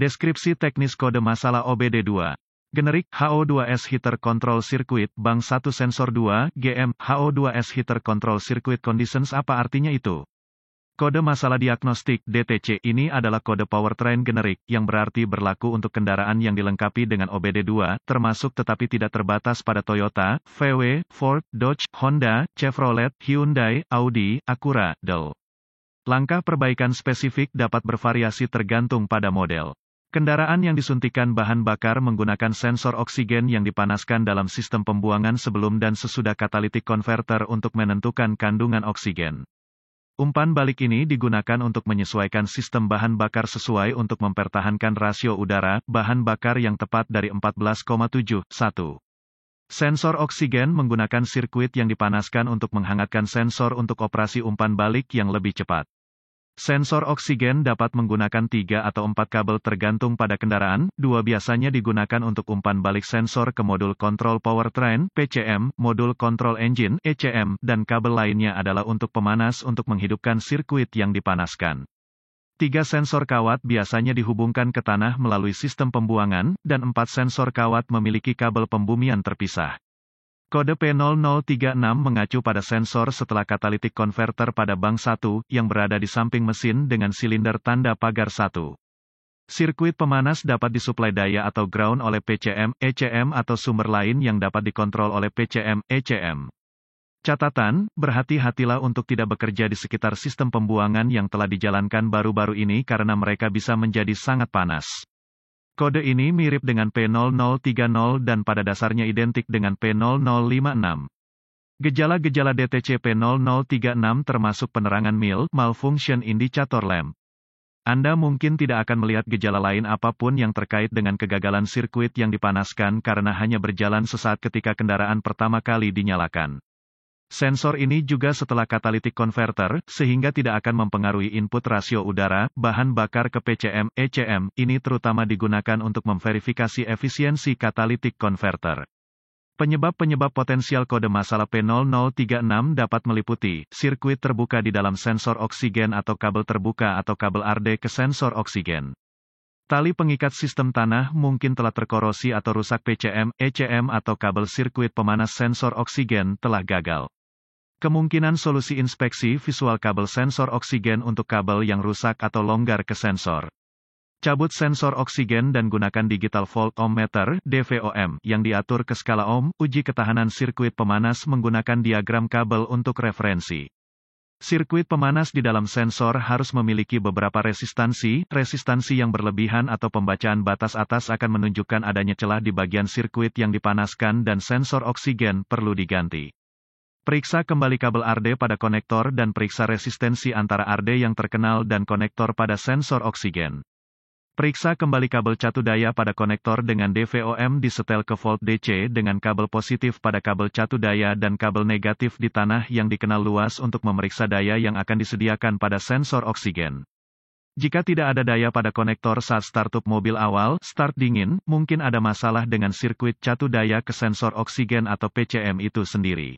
Deskripsi teknis kode masalah OBD2. Generik HO2S Heater Control Circuit Bank 1 Sensor 2 GM HO2S Heater Control Circuit Conditions. Apa artinya itu? Kode masalah diagnostik DTC ini adalah kode powertrain generik yang berarti berlaku untuk kendaraan yang dilengkapi dengan OBD2, termasuk tetapi tidak terbatas pada Toyota, VW, Ford, Dodge, Honda, Chevrolet, Hyundai, Audi, Acura, Dell. Langkah perbaikan spesifik dapat bervariasi tergantung pada model. Kendaraan yang disuntikan bahan bakar menggunakan sensor oksigen yang dipanaskan dalam sistem pembuangan sebelum dan sesudah catalytic converter untuk menentukan kandungan oksigen. Umpan balik ini digunakan untuk menyesuaikan sistem bahan bakar sesuai untuk mempertahankan rasio udara bahan bakar yang tepat dari 14,7:1. Sensor oksigen menggunakan sirkuit yang dipanaskan untuk menghangatkan sensor untuk operasi umpan balik yang lebih cepat. Sensor oksigen dapat menggunakan 3 atau 4 kabel tergantung pada kendaraan, 2 biasanya digunakan untuk umpan balik sensor ke modul kontrol powertrain, PCM, modul kontrol engine, ECM, dan kabel lainnya adalah untuk pemanas untuk menghidupkan sirkuit yang dipanaskan. 3 sensor kawat biasanya dihubungkan ke tanah melalui sistem pembuangan, dan 4 sensor kawat memiliki kabel pembumian terpisah. Kode P0036 mengacu pada sensor setelah catalytic converter pada bank 1, yang berada di samping mesin dengan silinder tanda pagar 1. Sirkuit pemanas dapat disuplai daya atau ground oleh PCM, ECM atau sumber lain yang dapat dikontrol oleh PCM, ECM. Catatan, berhati-hatilah untuk tidak bekerja di sekitar sistem pembuangan yang telah dijalankan baru-baru ini karena mereka bisa menjadi sangat panas. Kode ini mirip dengan P0030 dan pada dasarnya identik dengan P0056. Gejala-gejala DTC P0036 termasuk penerangan malfunction indicator lamp. Anda mungkin tidak akan melihat gejala lain apapun yang terkait dengan kegagalan sirkuit yang dipanaskan karena hanya berjalan sesaat ketika kendaraan pertama kali dinyalakan. Sensor ini juga setelah catalytic converter, sehingga tidak akan mempengaruhi input rasio udara, bahan bakar ke PCM, ECM, ini terutama digunakan untuk memverifikasi efisiensi catalytic converter. Penyebab-penyebab potensial kode masalah P0036 dapat meliputi, sirkuit terbuka di dalam sensor oksigen atau kabel terbuka atau kabel RD ke sensor oksigen. Tali pengikat sistem tanah mungkin telah terkorosi atau rusak PCM, ECM atau kabel sirkuit pemanas sensor oksigen telah gagal. Kemungkinan solusi inspeksi visual kabel sensor oksigen untuk kabel yang rusak atau longgar ke sensor. Cabut sensor oksigen dan gunakan digital volt ohmmeter (DVOM) yang diatur ke skala ohm. Uji ketahanan sirkuit pemanas menggunakan diagram kabel untuk referensi. Sirkuit pemanas di dalam sensor harus memiliki beberapa resistansi yang berlebihan atau pembacaan batas atas akan menunjukkan adanya celah di bagian sirkuit yang dipanaskan dan sensor oksigen perlu diganti. Periksa kembali kabel RD pada konektor dan periksa resistensi antara RD yang terkenal dan konektor pada sensor oksigen. Periksa kembali kabel catu daya pada konektor dengan DVOM disetel ke volt DC dengan kabel positif pada kabel catu daya dan kabel negatif di tanah yang dikenal luas untuk memeriksa daya yang akan disediakan pada sensor oksigen. Jika tidak ada daya pada konektor saat startup mobil awal, start dingin, mungkin ada masalah dengan sirkuit catu daya ke sensor oksigen atau PCM itu sendiri.